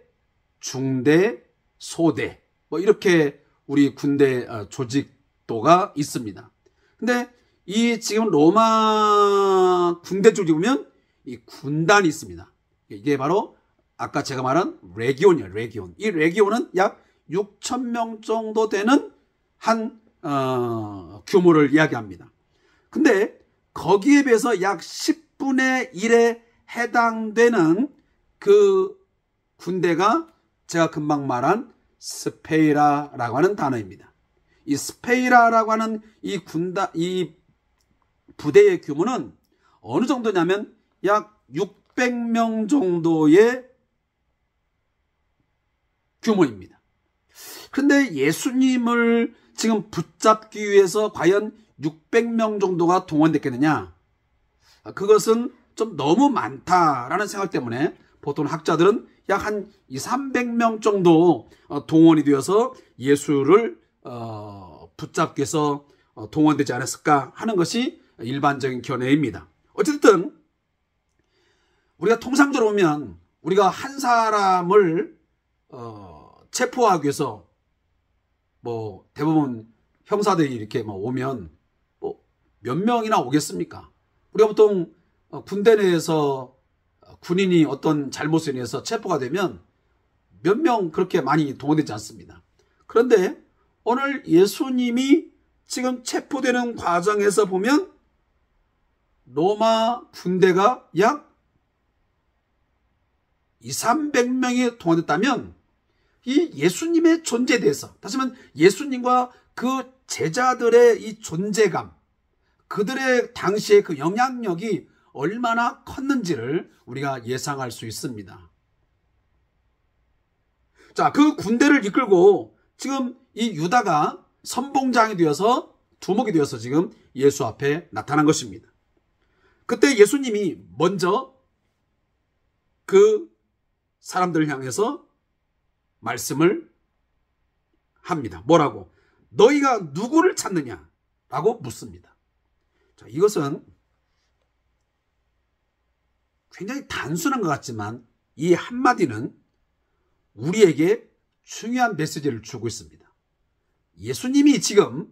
중대, 소대 뭐 이렇게 우리 군대 조직도가 있습니다. 근데 이 지금 로마 군대 조직 보면 이 군단이 있습니다. 이게 바로 아까 제가 말한 레기온이에요. 레기온. 이 레기온은 약 6,000명 정도 되는 한 규모를 이야기합니다. 근데 거기에 비해서 약 10분의 1에 해당되는 그 군대가 제가 금방 말한 스페이라라고 하는 단어입니다. 이 스페이라라고 하는 이 부대의 규모는 어느 정도냐면 약 600명 정도의 규모입니다. 그런데 예수님을 지금 붙잡기 위해서 과연 600명 정도가 동원됐겠느냐? 그것은 좀 너무 많다라는 생각 때문에 보통 학자들은 약 한 200~300명 정도 동원이 되어서 예수를 붙잡기 위해서 동원되지 않았을까 하는 것이 일반적인 견해입니다. 어쨌든 우리가 통상적으로 보면 우리가 한 사람을 체포하기 위해서 뭐 대부분 형사들이 이렇게 뭐 오면 뭐 몇 명이나 오겠습니까? 우리가 보통 군대 내에서 군인이 어떤 잘못에 의해서 체포가 되면 몇 명 그렇게 많이 동원되지 않습니다. 그런데 오늘 예수님이 지금 체포되는 과정에서 보면 로마 군대가 약 200~300명이 동원됐다면 이 예수님의 존재에 대해서, 다시 말하면 예수님과 그 제자들의 이 존재감, 그들의 당시의 그 영향력이 얼마나 컸는지를 우리가 예상할 수 있습니다. 자, 그 군대를 이끌고 지금 이 유다가 선봉장이 되어서, 두목이 되어서 지금 예수 앞에 나타난 것입니다. 그때 예수님이 먼저 그 사람들을 향해서 말씀을 합니다. 뭐라고? 너희가 누구를 찾느냐? 라고 묻습니다. 자, 이것은 굉장히 단순한 것 같지만 이 한마디는 우리에게 중요한 메시지를 주고 있습니다. 예수님이 지금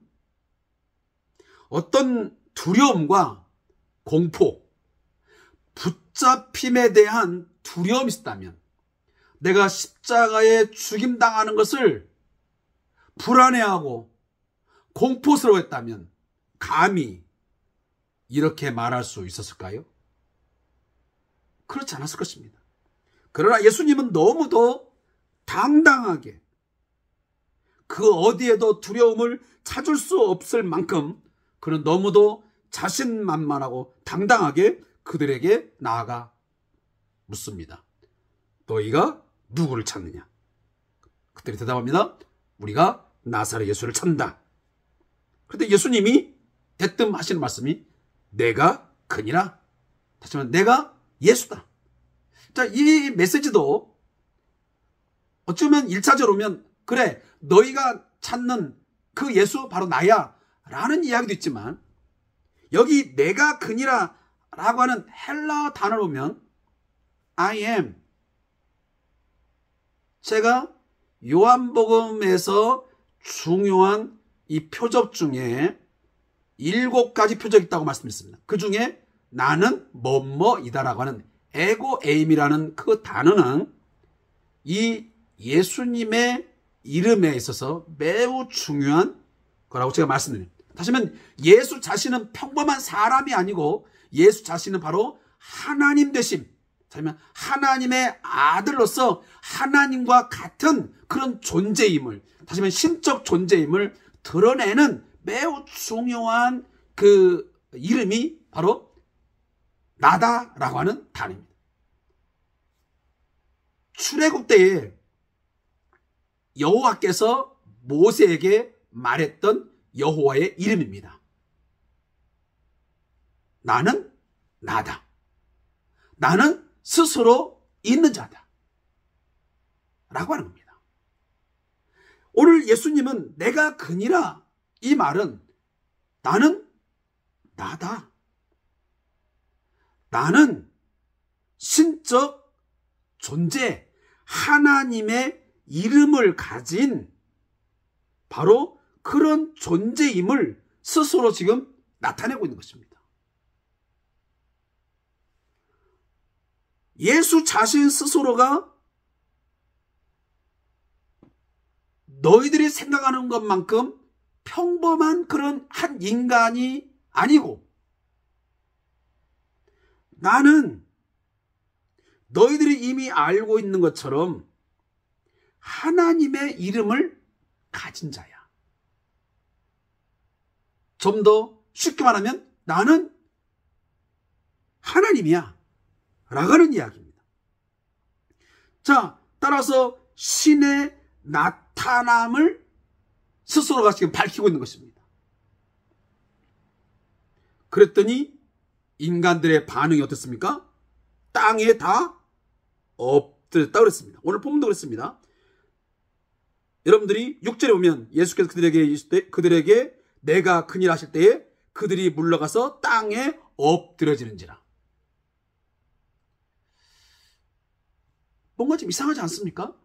어떤 두려움과 공포, 붙잡힘에 대한 두려움이 있었다면, 내가 십자가에 죽임당하는 것을 불안해하고 공포스러워했다면 감히 이렇게 말할 수 있었을까요? 그렇지 않았을 것입니다. 그러나 예수님은 너무도 당당하게, 그 어디에도 두려움을 찾을 수 없을 만큼 그는 너무도 자신만만하고 당당하게 그들에게 나아가 묻습니다. 너희가 누구를 찾느냐? 그들이 대답합니다. 우리가 나사렛 예수를 찾는다. 그런데 예수님이 대뜸 하시는 말씀이 내가 그니라. 다시 말하면 내가 예수다. 자, 이 메시지도 어쩌면 1차적으로 보면 그래, 너희가 찾는 그 예수 바로 나야 라는 이야기도 있지만, 여기 내가 그니라 라고 하는 헬라 단어를 보면 I am, 제가 요한복음에서 중요한 이 표적 중에 7가지 표적이 있다고 말씀했습니다. 그 중에 나는 뭐뭐이다라고 하는 에고 에임이라는 그 단어는 이 예수님의 이름에 있어서 매우 중요한 거라고 제가 말씀드립니다. 다시 말하면 예수 자신은 평범한 사람이 아니고 예수 자신은 바로 하나님 되심, 하나님의 아들로서 하나님과 같은 그런 존재임을, 다시 말하면 신적 존재임을 드러내는 매우 중요한 그 이름이 바로 나다라고 하는 단어입니다. 출애굽 때에 여호와께서 모세에게 말했던 여호와의 이름입니다. 나는 나다. 나는 스스로 있는 자다. 라고 하는 겁니다. 오늘 예수님은 내가 그니라, 이 말은 나는 나다. 나는 신적 존재, 하나님의 이름을 가진 바로 그런 존재임을 스스로 지금 나타내고 있는 것입니다. 예수 자신 스스로가 너희들이 생각하는 것만큼 평범한 그런 한 인간이 아니고, 나는 너희들이 이미 알고 있는 것처럼 하나님의 이름을 가진 자야. 좀 더 쉽게 말하면 나는 하나님이야 라고 하는 이야기입니다. 자, 따라서 신의 나타남을 스스로가 지금 밝히고 있는 것입니다. 그랬더니 인간들의 반응이 어떻습니까? 땅에 다 엎드렸다 그랬습니다. 오늘 본문도 그랬습니다. 여러분들이 6절에 보면 예수께서 그들에게 내가 그니라 하실 때에 그들이 물러가서 땅에 엎드려지는지라. 뭔가 좀 이상하지 않습니까?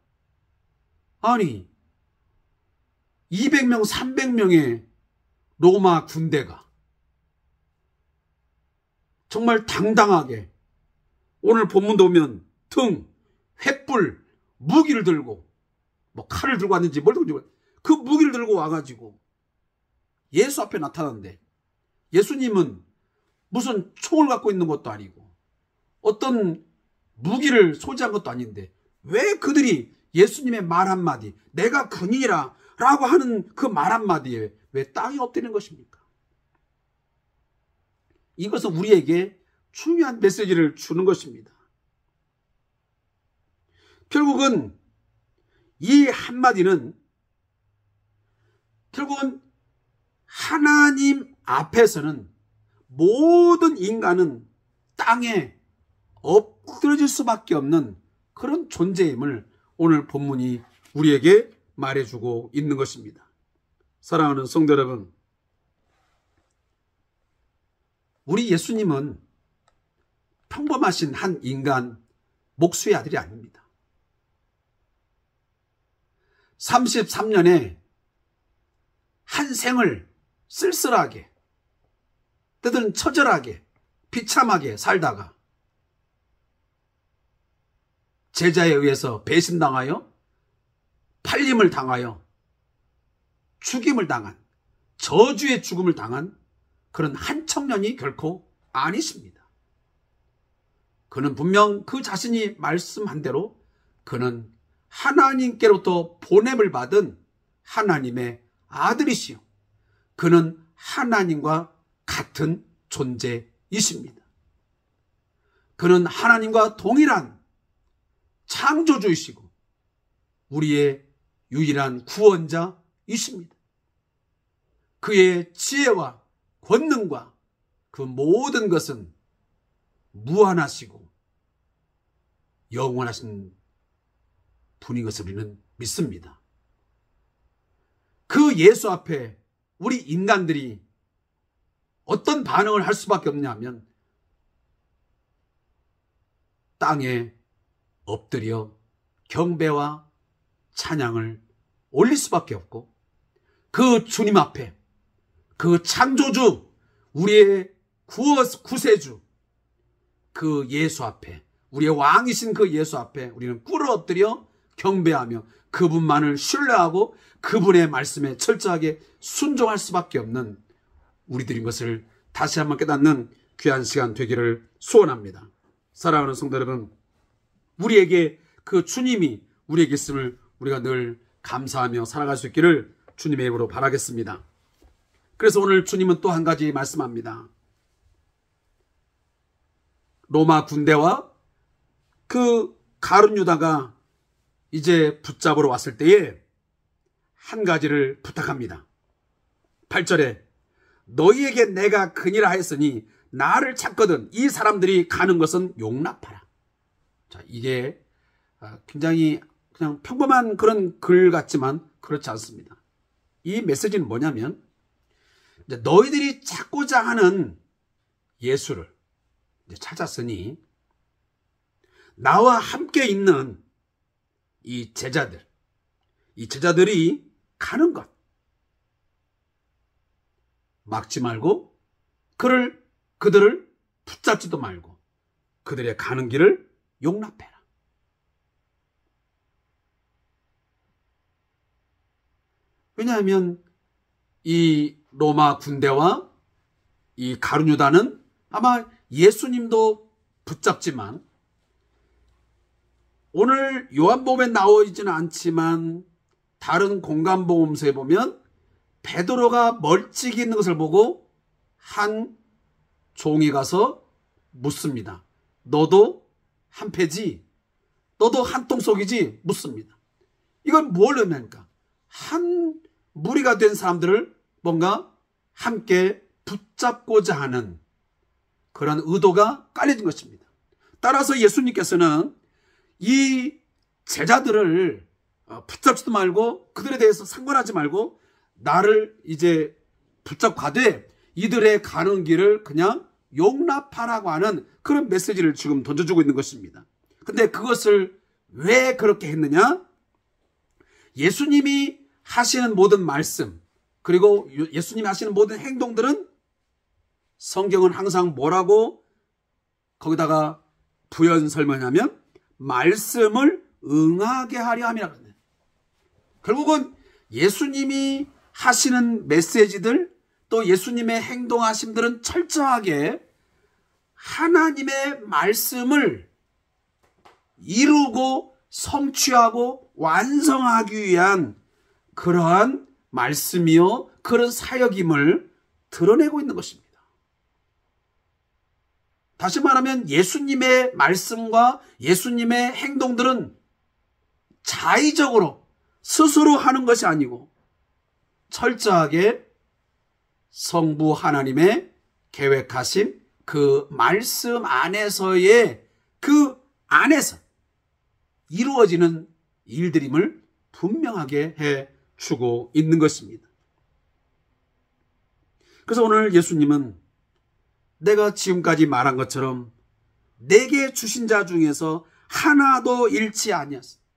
아니, 200명, 300명의 로마 군대가 정말 당당하게, 오늘 본문도 보면 등, 횃불, 무기를 들고, 뭐 칼을 들고 왔는지 뭘 들고 왔는지, 그 무기를 들고 와가지고 예수 앞에 나타났는데, 예수님은 무슨 총을 갖고 있는 것도 아니고 어떤 무기를 소지한 것도 아닌데 왜 그들이 예수님의 말 한마디, 내가 근인이라 라고 하는 그 말 한마디에 왜 땅이 엎드리는 것입니까? 이것은 우리에게 중요한 메시지를 주는 것입니다. 결국은 이 한마디는 결국은 하나님 앞에서는 모든 인간은 땅에 엎드려질 수밖에 없는 그런 존재임을 오늘 본문이 우리에게 말해주고 있는 것입니다. 사랑하는 성도 여러분, 우리 예수님은 평범하신 한 인간 목수의 아들이 아닙니다. 33년에 한 생을 쓸쓸하게, 때들은 처절하게, 비참하게 살다가 제자에 의해서 배신당하여 팔림을 당하여 죽임을 당한, 저주의 죽음을 당한 그런 한 청년이 결코 아니십니다. 그는 분명 그 자신이 말씀한 대로 그는 하나님께로부터 보냄을 받은 하나님의 아들이시요, 그는 하나님과 같은 존재이십니다. 그는 하나님과 동일한 창조주이시고 우리의 유일한 구원자이십니다. 그의 지혜와 권능과 그 모든 것은 무한하시고 영원하신 분인 것을 우리는 믿습니다. 그 예수 앞에 우리 인간들이 어떤 반응을 할 수밖에 없냐 하면 땅에 엎드려 경배와 찬양을 올릴 수밖에 없고, 그 주님 앞에, 그 창조주, 우리의 구세주, 그 예수 앞에, 우리의 왕이신 그 예수 앞에 우리는 꿇어 엎드려 경배하며 그분만을 신뢰하고 그분의 말씀에 철저하게 순종할 수밖에 없는 우리들인 것을 다시 한번 깨닫는 귀한 시간 되기를 소원합니다. 사랑하는 성도 여러분, 우리에게 그 주님이 우리에게 있음을 우리가 늘 감사하며 살아갈 수 있기를 주님의 이름으로 바라겠습니다. 그래서 오늘 주님은 또 한 가지 말씀합니다. 로마 군대와 그 가룟 유다가 이제 붙잡으러 왔을 때에 한 가지를 부탁합니다. 8절에 너희에게 내가 근이라 하였으니 나를 찾거든 이 사람들이 가는 것은 용납하라. 자, 이게 굉장히 그냥 평범한 그런 글 같지만 그렇지 않습니다. 이 메시지는 뭐냐면, 이제 너희들이 찾고자 하는 예수를 이제 찾았으니 나와 함께 있는 이 제자들이 가는 것 막지 말고 그들을 붙잡지도 말고 그들의 가는 길을 용납해라. 왜냐하면 이 로마 군대와 이 가룟 유다는 아마 예수님도 붙잡지만, 오늘 요한복음에 나와 있지는 않지만 다른 공간복음서에 보면 베드로가 멀찍이 있는 것을 보고 한 종이 가서 묻습니다. 너도 한 패지? 너도 한 통속이지? 묻습니다. 이건 뭘 의미합니까? 한 무리가 된 사람들을 뭔가 함께 붙잡고자 하는 그런 의도가 깔려진 것입니다. 따라서 예수님께서는 이 제자들을 붙잡지도 말고 그들에 대해서 상관하지 말고 나를 이제 붙잡고 가되 이들의 가는 길을 그냥 용납하라고 하는 그런 메시지를 지금 던져주고 있는 것입니다. 근데 그것을 왜 그렇게 했느냐? 예수님이 하시는 모든 말씀, 그리고 예수님이 하시는 모든 행동들은 성경은 항상 뭐라고 거기다가 부연 설명하냐면 말씀을 응하게 하려 함이라 그러네요. 결국은 예수님이 하시는 메시지들, 또 예수님의 행동하심들은 철저하게 하나님의 말씀을 이루고 성취하고 완성하기 위한 그러한 말씀이요, 그런 사역임을 드러내고 있는 것입니다. 다시 말하면 예수님의 말씀과 예수님의 행동들은 자의적으로 스스로 하는 것이 아니고 철저하게 성부 하나님의 계획하신 그 말씀 안에서의 그 안에서 이루어지는 일들임을 분명하게 해 주고 있는 것입니다. 그래서 오늘 예수님은 내가 지금까지 말한 것처럼 내게 주신 자 중에서 하나도 잃지 아니하였습니다.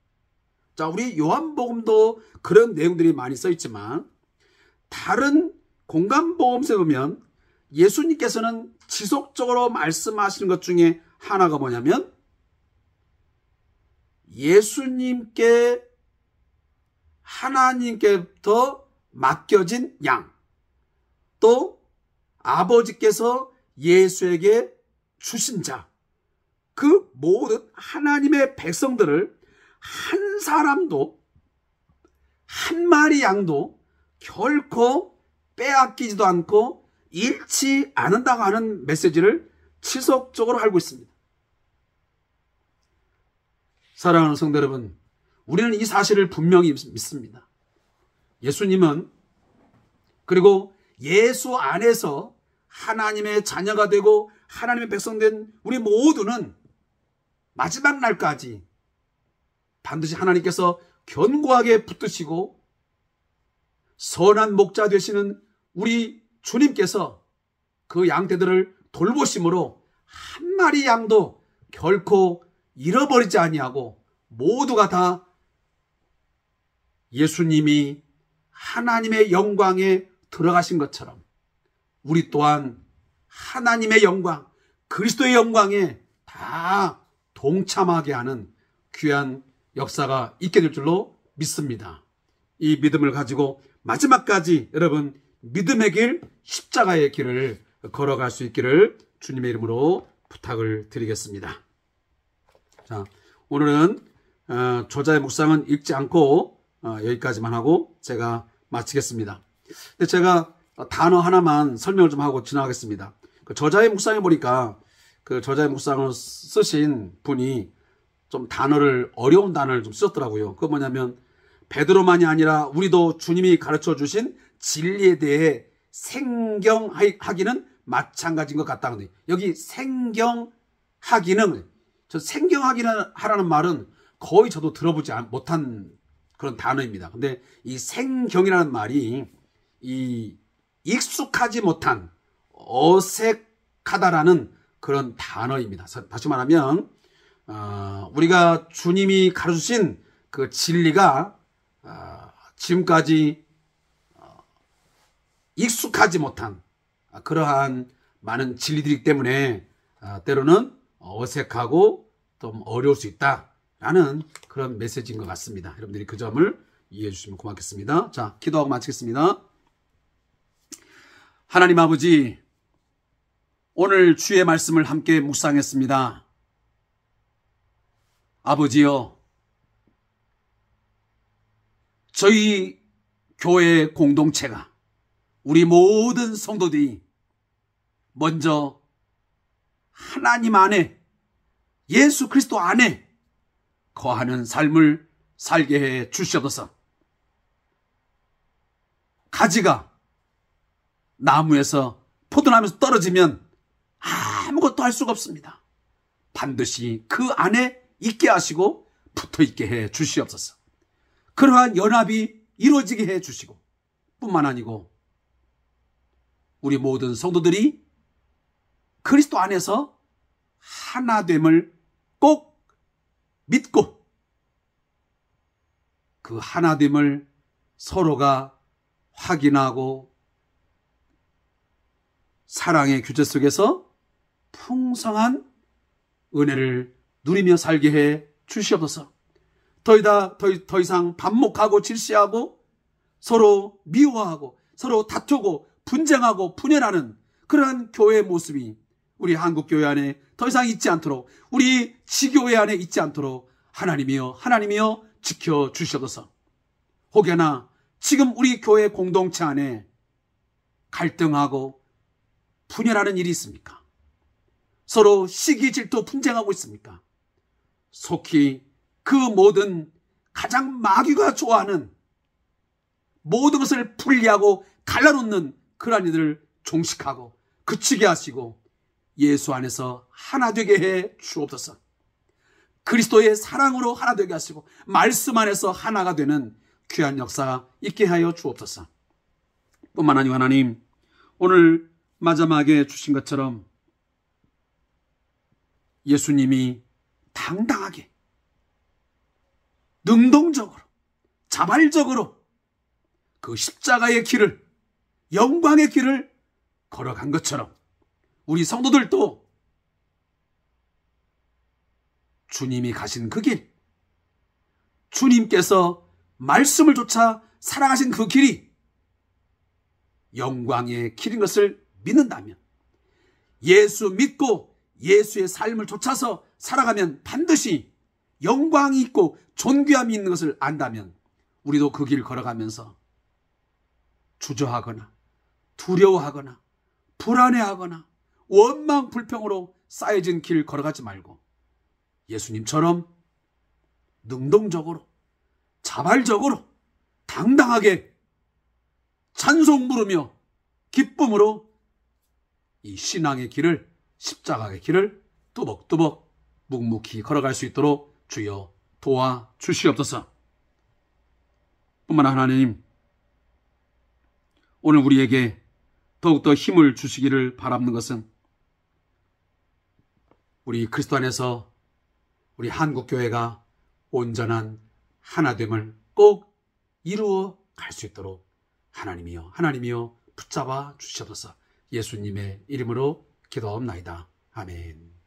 자, 우리 요한복음도 그런 내용들이 많이 써 있지만 다른 공간복음서에 보면 예수님께서는 지속적으로 말씀하시는 것 중에 하나가 뭐냐면 예수님께 하나님께부터 맡겨진 양, 또 아버지께서 예수에게 주신 자, 그 모든 하나님의 백성들을 한 사람도 한 마리 양도 결코 빼앗기지도 않고 잃지 않는다고 하는 메시지를 지속적으로 알고 있습니다. 사랑하는 성도 여러분, 우리는 이 사실을 분명히 믿습니다. 예수님은, 그리고 예수 안에서 하나님의 자녀가 되고 하나님의 백성된 우리 모두는 마지막 날까지 반드시 하나님께서 견고하게 붙드시고 선한 목자 되시는 우리 주님께서 그 양떼들을 돌보심으로 한 마리 양도 결코 잃어버리지 아니하고 모두가 다 예수님이 하나님의 영광에 들어가신 것처럼 우리 또한 하나님의 영광, 그리스도의 영광에 다 동참하게 하는 귀한 역사가 있게 될 줄로 믿습니다. 이 믿음을 가지고 마지막까지 여러분 믿음의 길, 십자가의 길을 걸어갈 수 있기를 주님의 이름으로 부탁을 드리겠습니다. 자, 오늘은 저자의 묵상은 읽지 않고 여기까지만 하고 제가 마치겠습니다. 근데 제가 단어 하나만 설명을 좀 하고 지나가겠습니다. 그 저자의 묵상에 보니까 그 저자의 묵상을 쓰신 분이 좀 어려운 단어를 좀 쓰셨더라고요. 그거 뭐냐면 베드로만이 아니라 우리도 주님이 가르쳐 주신 진리에 대해 생경하기는 마찬가지인 것 같다. 근데 여기 생경하기는, 저 생경하기는 하라는 말은 거의 저도 들어보지 못한 그런 단어입니다. 근데 이 생경이라는 말이 이 익숙하지 못한 어색하다라는 그런 단어입니다. 다시 말하면 우리가 주님이 가르쳐주신 그 진리가 지금까지 익숙하지 못한 그러한 많은 진리들이기 때문에 때로는 어색하고 좀 어려울 수 있다라는 그런 메시지인 것 같습니다. 여러분들이 그 점을 이해해 주시면 고맙겠습니다. 자, 기도하고 마치겠습니다. 하나님 아버지, 오늘 주의 말씀을 함께 묵상했습니다. 아버지여, 저희 교회 공동체가, 우리 모든 성도들이 먼저 하나님 안에, 예수 그리스도 안에 거하는 삶을 살게 해 주시옵소서. 가지가 나무에서 포도나무에서 떨어지면 아무것도 할 수가 없습니다. 반드시 그 안에 있게 하시고 붙어 있게 해 주시옵소서. 그러한 연합이 이루어지게 해 주시고 뿐만 아니고 우리 모든 성도들이 그리스도 안에서 하나됨을 꼭 믿고 그 하나됨을 서로가 확인하고 사랑의 규제 속에서 풍성한 은혜를 누리며 살게 해 주시옵소서. 더 이상 반목하고 질시하고 서로 미워하고 서로 다투고 분쟁하고 분열하는 그러한 교회의 모습이 우리 한국교회 안에 더 이상 있지 않도록, 우리 지교회 안에 있지 않도록 하나님이여 지켜주시옵소서. 혹여나 지금 우리 교회 공동체 안에 갈등하고 분열하는 일이 있습니까? 서로 시기 질투 분쟁하고 있습니까? 속히 그 모든 가장 마귀가 좋아하는 모든 것을 분리하고 갈라놓는 그러한 이들을 종식하고 그치게 하시고 예수 안에서 하나 되게 해 주옵소서. 그리스도의 사랑으로 하나 되게 하시고 말씀 안에서 하나가 되는 귀한 역사가 있게 하여 주옵소서. 뿐만 아니라 하나님, 오늘 마지막에 주신 것처럼 예수님이 당당하게 능동적으로 자발적으로 그 십자가의 길을, 영광의 길을 걸어간 것처럼 우리 성도들도 주님이 가신 그 길, 주님께서 말씀을 쫓아 살아가신 그 길이 영광의 길인 것을 믿는다면, 예수 믿고 예수의 삶을 쫓아서 살아가면 반드시 영광이 있고 존귀함이 있는 것을 안다면 우리도 그 길을 걸어가면서 주저하거나 두려워하거나 불안해하거나 원망 불평으로 쌓여진 길 걸어가지 말고 예수님처럼 능동적으로 자발적으로 당당하게 찬송 부르며 기쁨으로 이 신앙의 길을, 십자가의 길을 뚜벅뚜벅 묵묵히 걸어갈 수 있도록 주여 도와주시옵소서. 뿐만 아니라 하나님, 오늘 우리에게 더욱더 힘을 주시기를 바라는 것은 우리 그리스도 안에서 우리 한국교회가 온전한 하나됨을 꼭 이루어 갈 수 있도록 하나님이여 붙잡아 주시옵소서. 예수님의 이름으로 기도하옵나이다. 아멘.